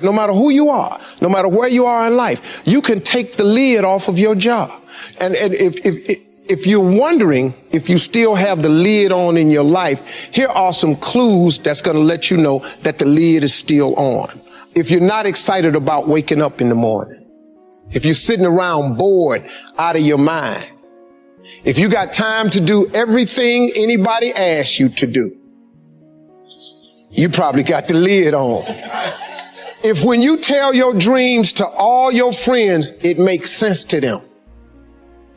No matter who you are, no matter where you are in life, you can take the lid off of your job. And if you're wondering if you still have the lid on in your life, here are some clues that's going to let you know that the lid is still on. If you're not excited about waking up in the morning, if you're sitting around bored out of your mind, if you got time to do everything anybody asks you to do, you probably got the lid on. If when you tell your dreams to all your friends, it makes sense to them,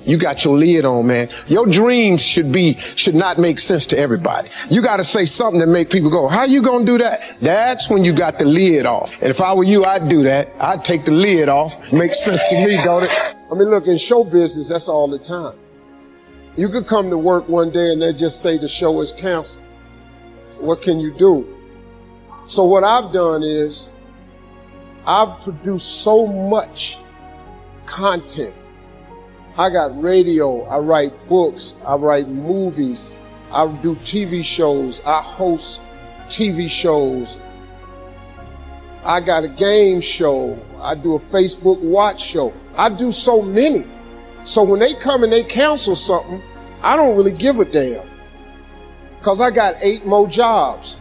you got your lid on, man. Your dreams should not make sense to everybody. You got to say something that make people go, how you going to do that? That's when you got the lid off. And if I were you, I'd do that. I'd take the lid off. Makes sense to me, don't it? I mean, look, in show business, that's all the time. You could come to work one day and they just say the show is canceled. What can you do? So what I've done is I've produced so much content. I got radio, I write books, I write movies, I do TV shows, I host TV shows. I got a game show, I do a Facebook watch show. I do so many. So when they come and they cancel something, I don't really give a damn. Because I got 8 more jobs.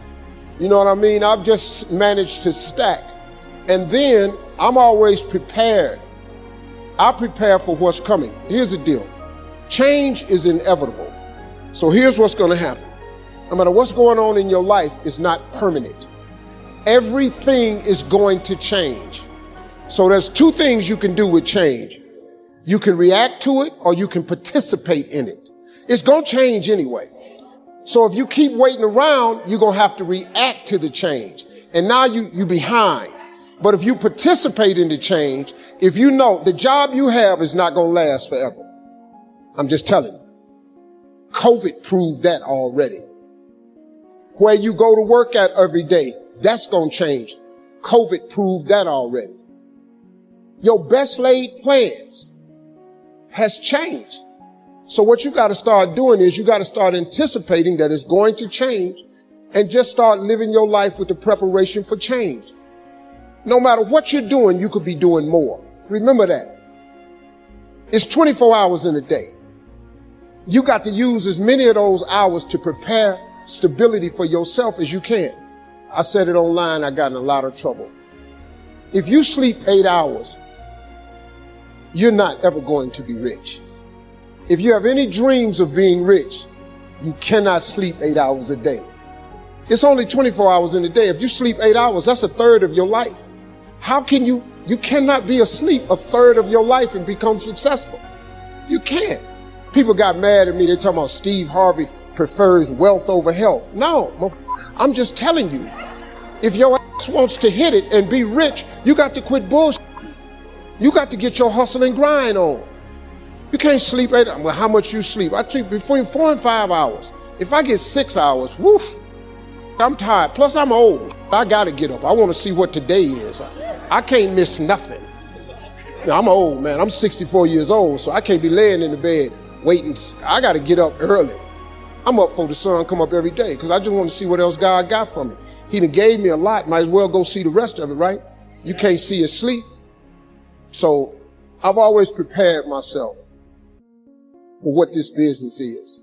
You know what I mean? I've just managed to stack. And then I'm always prepared. I prepare for what's coming. Here's the deal. Change is inevitable. So here's what's going to happen. No matter what's going on in your life, it's not permanent. Everything is going to change. So there's 2 things you can do with change. You can react to it or you can participate in it. It's going to change anyway. So if you keep waiting around, you're going to have to react to the change. And now you're behind. But if you participate in the change, if you know the job you have is not going to last forever. I'm just telling you. COVID proved that already. Where you go to work at every day, that's going to change. COVID proved that already. Your best laid plans has changed. So what you got to start doing is you got to start anticipating that it's going to change and just start living your life with the preparation for change. No matter what you're doing, you could be doing more. Remember that. It's 24 hours in a day. You got to use as many of those hours to prepare stability for yourself as you can. I said it online, I got in a lot of trouble. If you sleep 8 hours, you're not ever going to be rich. If you have any dreams of being rich, you cannot sleep 8 hours a day. It's only 24 hours in a day. If you sleep 8 hours, that's 1/3 of your life. How can you cannot be asleep 1/3 of your life and become successful. You can't. People got mad at me. They're talking about Steve Harvey prefers wealth over health. No, I'm just telling you, if your ass wants to hit it and be rich, you got to quit bullshit. You got to get your hustle and grind on. You can't sleep 8 hours. Well, how much you sleep? I sleep between 4 and 5 hours. If I get 6 hours, woof, I'm tired. Plus, I'm old. I got to get up. I want to see what today is. I can't miss nothing. Now, I'm old, man. I'm 64 years old, so I can't be laying in the bed waiting. I got to get up early. I'm up before the sun come up every day because I just want to see what else God got for me. He done gave me a lot. Might as well go see the rest of it, right? You can't see it sleep. So I've always prepared myself for what this business is.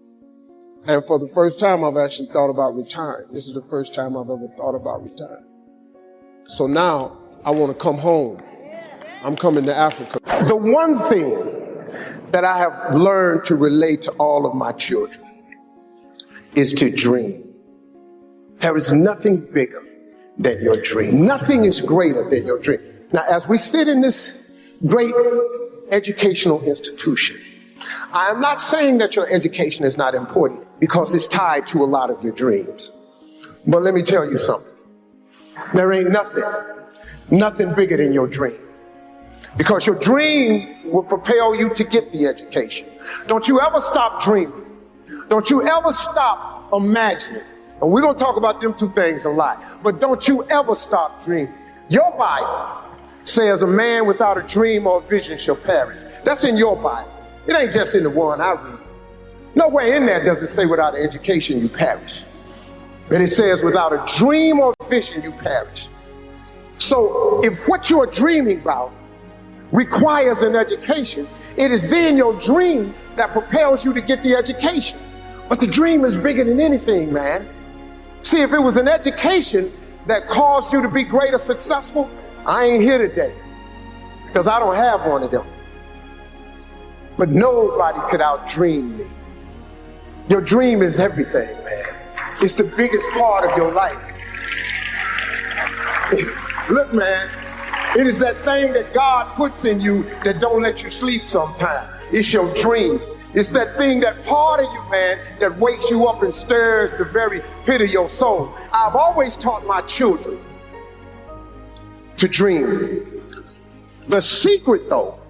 And for the first time, I've actually thought about retiring. This is the first time I've ever thought about retiring. So now I want to come home. I'm coming to Africa. The one thing that I have learned to relate to all of my children is to dream. There is nothing bigger than your dream. Nothing is greater than your dream. Now, as we sit in this great educational institution, I am not saying that your education is not important because it's tied to a lot of your dreams. But let me tell you something. There ain't nothing bigger than your dream. Because your dream will propel you to get the education. Don't you ever stop dreaming. Don't you ever stop imagining. And we're going to talk about them 2 things a lot. But don't you ever stop dreaming. Your Bible says a man without a dream or a vision shall perish. That's in your Bible. It ain't just in the one I read. Nowhere in there does it say without an education you perish. But it says without a dream or vision you perish. So if what you're dreaming about requires an education, it is then your dream that propels you to get the education. But the dream is bigger than anything, man. See, if it was an education that caused you to be great or successful, I ain't here today because I don't have one of them. But nobody could outdream me. Your dream is everything, man. It's the biggest part of your life. Look, man, it is that thing that God puts in you that don't let you sleep sometimes. It's your dream. It's that thing, that part of you, man, that wakes you up and stirs the very pit of your soul. I've always taught my children to dream. The secret, though,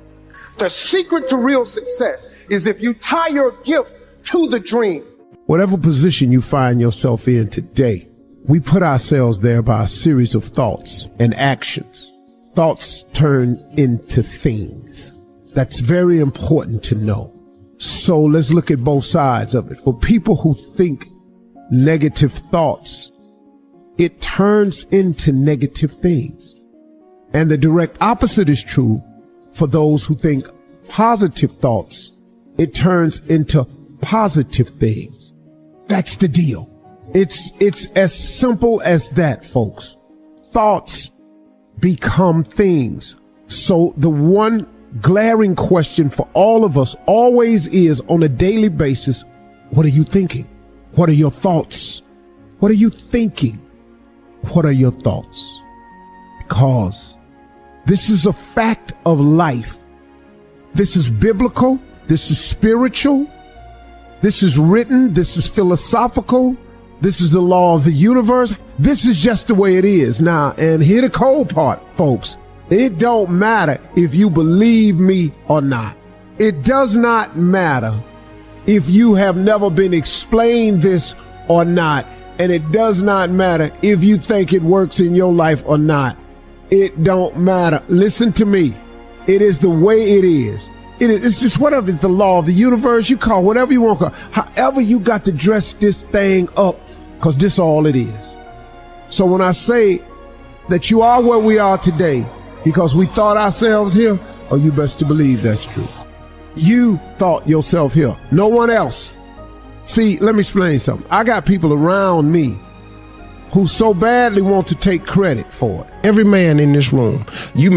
the secret to real success is if you tie your gift to the dream. Whatever position you find yourself in today, we put ourselves there by a series of thoughts and actions. Thoughts turn into things. That's very important to know. So let's look at both sides of it. For people who think negative thoughts, it turns into negative things. And the direct opposite is true for those who think positive thoughts. It turns into positive things. That's the deal. It's as simple as that, folks. Thoughts become things. So the one glaring question for all of us always is, on a daily basis, what are you thinking? What are your thoughts? What are you thinking? What are your thoughts? Because this is a fact of life. This is biblical. This is spiritual. This is written. This is philosophical. This is the law of the universe. This is just the way it is. Now, and here the cold part, folks. It don't matter if you believe me or not. It does not matter if you have never been explained this or not. And it does not matter if you think it works in your life or not. It don't matter. Listen to me. It is the way it is. It's just whatever. It's the law of the universe. You call whatever you want to call. However you got to dress this thing up, because this all it is. So when I say that you are where we are today because we thought ourselves here, oh, you best to believe that's true. You thought yourself here. No one else. See, let me explain something. I got people around me who so badly want to take credit for it. Every man in this room, you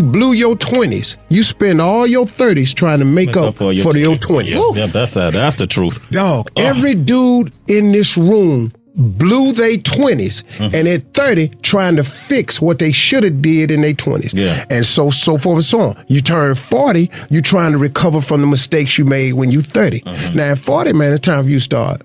blew your 20s. You spend all your 30s trying to make up for your 20s. Yeah, that's the truth. Dog, every dude in this room blew their 20s and at 30 trying to fix what they should have did in their 20s. Yeah. And so forth and so on. You turn 40, you trying to recover from the mistakes you made when you 30. Now at 40, man, it's time for you to start.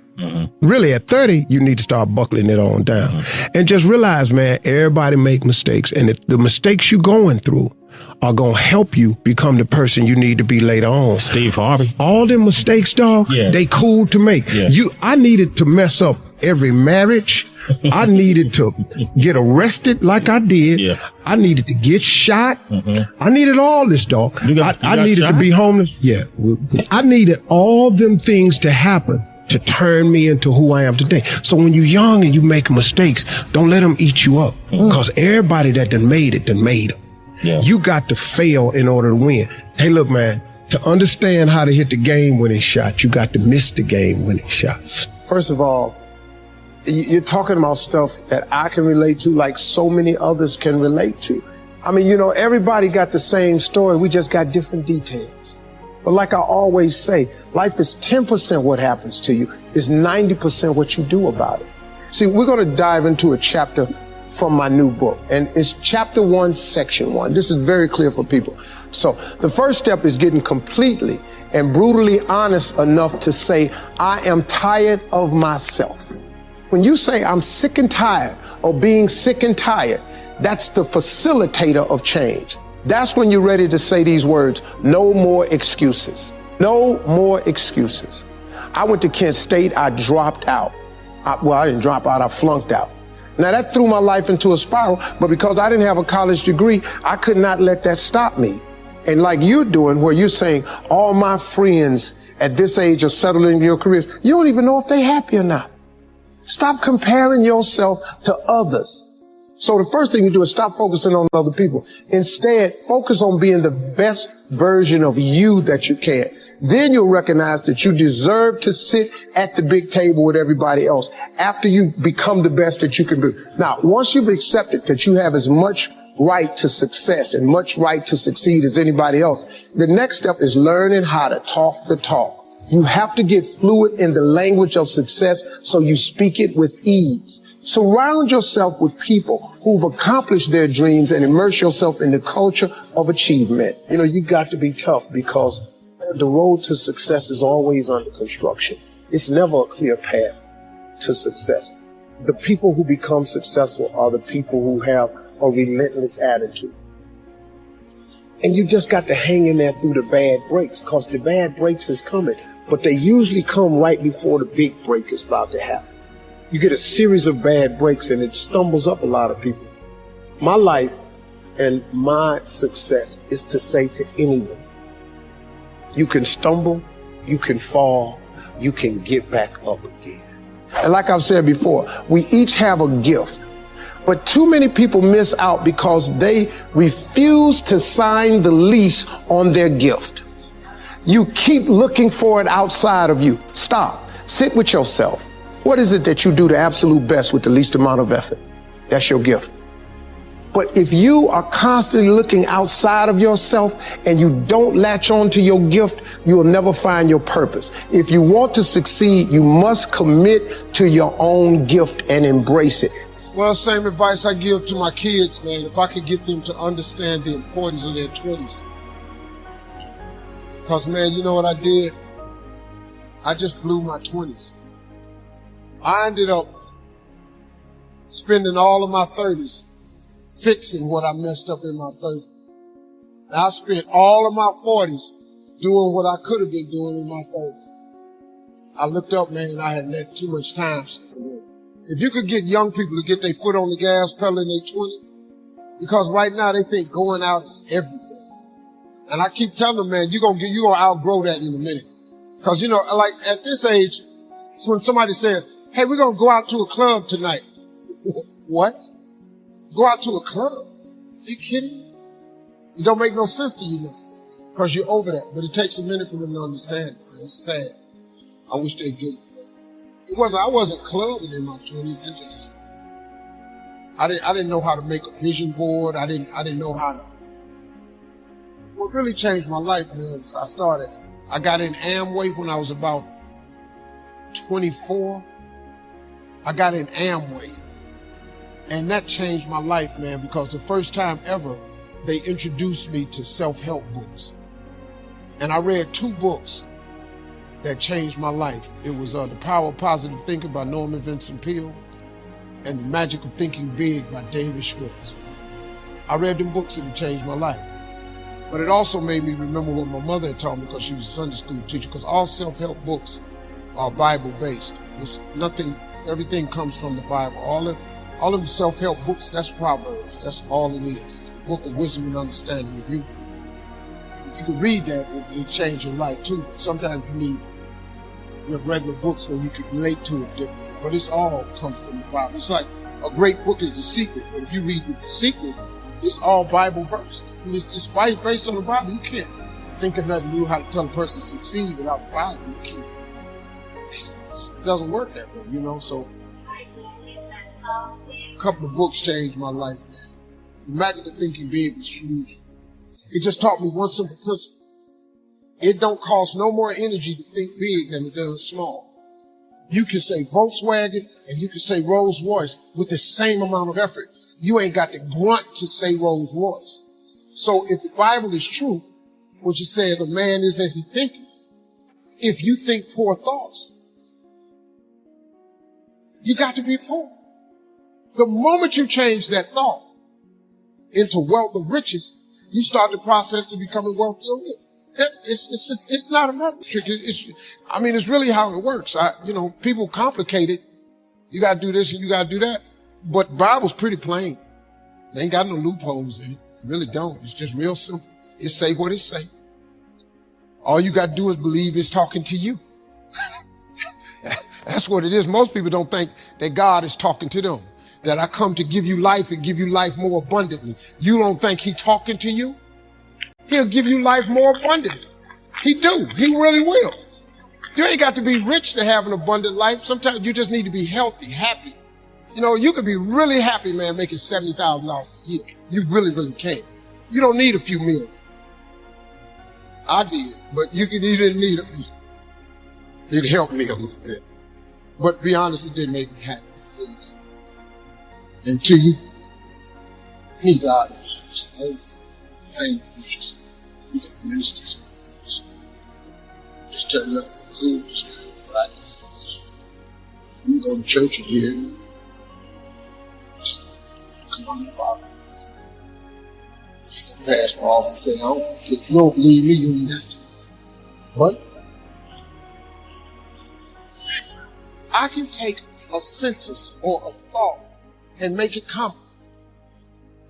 Really, at 30, you need to start buckling it on down. And just realize, man, everybody make mistakes. And if the mistakes you're going through are going to help you become the person you need to be later on. Steve Harvey. All them mistakes, dog, they cool to make. Yeah. I needed to mess up every marriage. I needed to get arrested like I did. Yeah. I needed to get shot. I needed all this, dog. I needed shot? to be homeless. Yeah. I needed all them things to happen to turn me into who I am today. So when you're young and you make mistakes, don't let them eat you up. Because everybody that done made it, done made them. Yeah. You got to fail in order to win. Hey, look, man, to understand how to hit the game-winning shot, you got to miss the game-winning shot. First of all, you're talking about stuff that I can relate to like so many others can relate to. I mean, you know, everybody got the same story. We just got different details. But like I always say, life is 10% what happens to you, is 90% what you do about it. See, we're going to dive into a chapter from my new book, and it's chapter 1, section 1. This is very clear for people. So the first step is getting completely and brutally honest enough to say, I am tired of myself. When you say I'm sick and tired of being sick and tired, that's the facilitator of change. That's when you're ready to say these words, no more excuses. No more excuses. I went to Kent State, I dropped out. I didn't drop out, I flunked out. Now that threw my life into a spiral, but because I didn't have a college degree, I could not let that stop me. And like you're doing, where you're saying, all my friends at this age are settling in your careers, you don't even know if they're happy or not. Stop comparing yourself to others. So the first thing you do is stop focusing on other people. Instead, focus on being the best version of you that you can. Then you'll recognize that you deserve to sit at the big table with everybody else after you become the best that you can be. Now, once you've accepted that you have as much right to success and much right to succeed as anybody else, the next step is learning how to talk the talk. You have to get fluid in the language of success so you speak it with ease. Surround yourself with people who've accomplished their dreams and immerse yourself in the culture of achievement. You know, you got to be tough because the road to success is always under construction. It's never a clear path to success. The people who become successful are the people who have a relentless attitude. And you just got to hang in there through the bad breaks, because the bad breaks is coming, but they usually come right before the big break is about to happen. You get a series of bad breaks and it stumbles up a lot of people. My life and my success is to say to anyone, you can stumble, you can fall, you can get back up again. And like I've said before, we each have a gift, but too many people miss out because they refuse to sign the lease on their gift. You keep looking for it outside of you. Stop. Sit with yourself. What is it that you do the absolute best with the least amount of effort? That's your gift. But if you are constantly looking outside of yourself and you don't latch on to your gift, you will never find your purpose. If you want to succeed, you must commit to your own gift and embrace it. Well, same advice I give to my kids, man. If I could get them to understand the importance of their 20s. Because, man, you know what I did? I just blew my 20s. I ended up spending all of my 30s fixing what I messed up in my 30s. And I spent all of my 40s doing what I could have been doing in my 30s. I looked up, man, I had let too much time slip away. If you could get young people to get their foot on the gas pedal in their 20s, because right now they think going out is everything. And I keep telling them, man, you're gonna outgrow that in a minute. Because, you know, like at this age, it's when somebody says, hey, we're gonna go out to a club tonight. What? Go out to a club? Are you kidding me? It don't make no sense to you now. Because you're over that. But it takes a minute for them to understand it. It's sad. I wish they'd get it. I wasn't clubbing in my 20s. I didn't know how to make a vision board. I didn't know how to. What really changed my life, man, was I got in Amway when I was about 24. I got in Amway. And that changed my life, man, because the first time ever, they introduced me to self-help books. And I read 2 books that changed my life. It was The Power of Positive Thinking by Norman Vincent Peale and The Magic of Thinking Big by David Schwartz. I read them books and it changed my life. But it also made me remember what my mother had taught me, because she was a Sunday school teacher, because all self-help books are Bible-based. Everything comes from the Bible. All of the self-help books, that's Proverbs. That's all it is. The book of wisdom and understanding. If you could read that, it'll change your life too. But sometimes you need regular books where you can relate to it differently. But it's all comes from the Bible. It's like a great book is The Secret. But if you read The Secret, it's all Bible verses. It's based on the Bible. You can't think of nothing new how to tell a person to succeed without the Bible. You can't. It doesn't work that way, you know. So a couple of books changed my life, man. The Magic of Thinking Big was huge. It just taught me one simple principle. It don't cost no more energy to think big than it does small. You can say Volkswagen and you can say Rolls Royce with the same amount of effort. You ain't got to grunt to say Rolls Royce. So if the Bible is true, which it says a man is as he thinketh, if you think poor thoughts, you got to be poor. The moment you change that thought into wealth of riches, you start the process to becoming wealthy or rich. It's not a matter of trick. It's really how it works. People complicate it. You got to do this and you got to do that. But the Bible's pretty plain. They ain't got no loopholes in it. Really don't. It's just real simple. It say what it say. All you got to do is believe it's talking to you. That's what it is. Most people don't think that God is talking to them. that I come to give you life and give you life more abundantly. You don't think he talking to you? He'll give you life more abundantly. He do. He really will. You ain't got to be rich to have an abundant life. Sometimes you just need to be healthy, happy. You know, you could be really happy, man, making $70,000 a year. You really, really can. You don't need a few million. I did, but you didn't need a few. It helped me a little bit. But to be honest, it didn't make me happy. It really didn't. Until you need God. I ain't preachers. We got ministers. Just tell you out for the hood, just what I did. You go to church and hear you. Come on the bottom. Pastor often say, oh, if you don't believe me, you ain't got to. But I can take a sentence or a thought and make it common.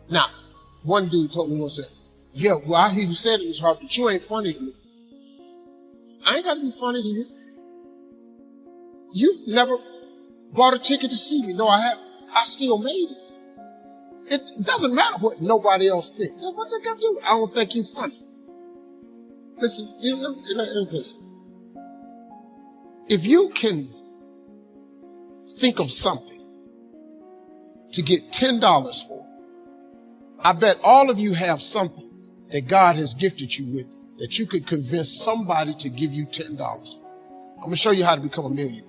Now, one dude told me once, yeah, well, I hear you said it was hard, but you ain't funny to me. I ain't got to be funny to you. You've never bought a ticket to see me. No, I haven't. I still made it. It doesn't matter what nobody else thinks. What they got to do? I don't think you're funny. Listen, let me tell you something. If you can think of something to get $10 for, I bet all of you have something that God has gifted you with that you could convince somebody to give you $10 for. I'm going to show you how to become a millionaire.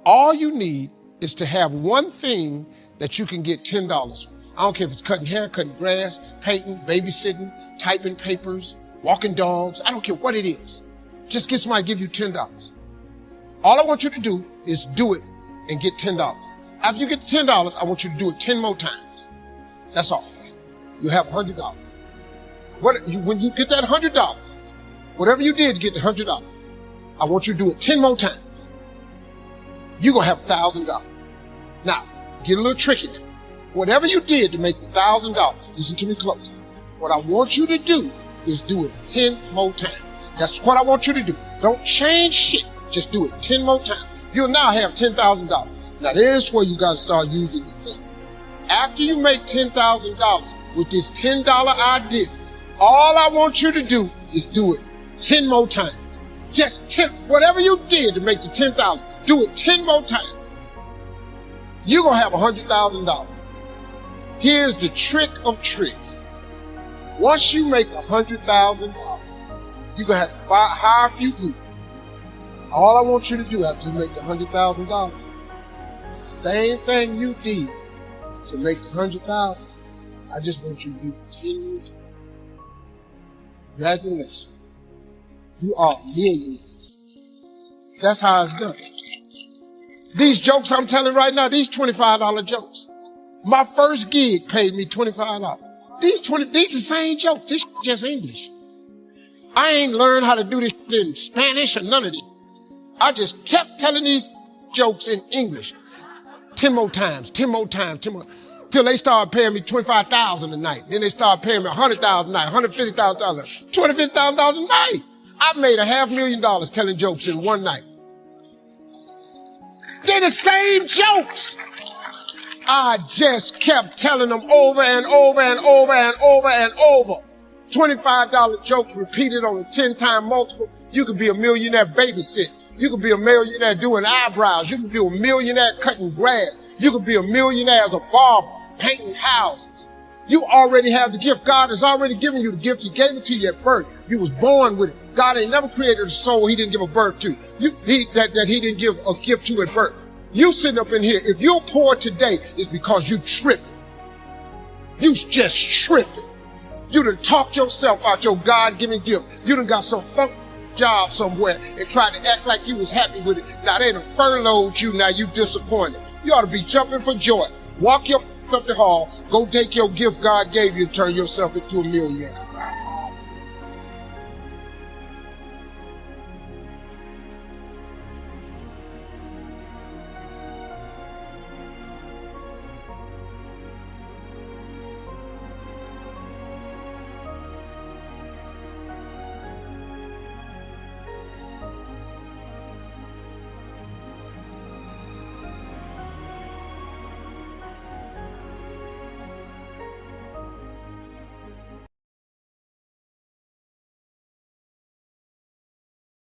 All you need is to have one thing that you can get $10 for. I don't care if it's cutting hair, cutting grass, painting, babysitting, typing papers, walking dogs. I don't care what it is. Just get somebody to give you $10. All I want you to do is do it and get $10. After you get $10, I want you to do it 10 more times. That's all. You have $100. When you get that $100, whatever you did to get the $100, I want you to do it 10 more times. You're going to have $1,000. Now, get a little tricky now. Whatever you did to make the $1,000, listen to me close. What I want you to do is do it 10 more times. That's what I want you to do. Don't change shit. Just do it 10 more times. You'll now have $10,000. Now, there's where you got to start using your faith. After you make $10,000 with this $10 idea, all I want you to do is do it 10 more times. Just 10, whatever you did to make the 10,000, do it 10 more times. You're going to have $100,000. Here's the trick of tricks. Once you make $100,000, you're going to have to hire a few people. All I want you to do after you make the $100,000, same thing you did to make the $100,000, I just want you to do it 10 more times. Congratulations. You are a millionaire. That's how it's done. These jokes I'm telling right now, these $25 jokes. My first gig paid me $25. These the same jokes. This just English. I ain't learned how to do this in Spanish or none of this. I just kept telling these jokes in English. 10 more times, 10 more times, 10 more. Till they started paying me $25,000 a night. Then they started paying me $100,000 a night, $150,000, $250,000 a night. I made $500,000 telling jokes in one night. They're the same jokes. I just kept telling them over and over and over and over and over. $25 jokes repeated on a 10-time multiple. You could be a millionaire babysitting. You could be a millionaire doing eyebrows. You could be a millionaire cutting grass. You could be a millionaire as a barber, painting houses. You already have the gift. God has already given you the gift. He gave it to you at birth. You was born with it. God ain't never created a soul he didn't give a birth to. That he didn't give a gift to at birth. You sitting up in here, if you're poor today, it's because you tripping. You just tripping. You done talked yourself out your God-given gift. You done got some funk job somewhere and tried to act like you was happy with it. Now they done furloughed you, now you disappointed. You ought to be jumping for joy. Walk your up the hall, go take your gift God gave you and turn yourself into a millionaire.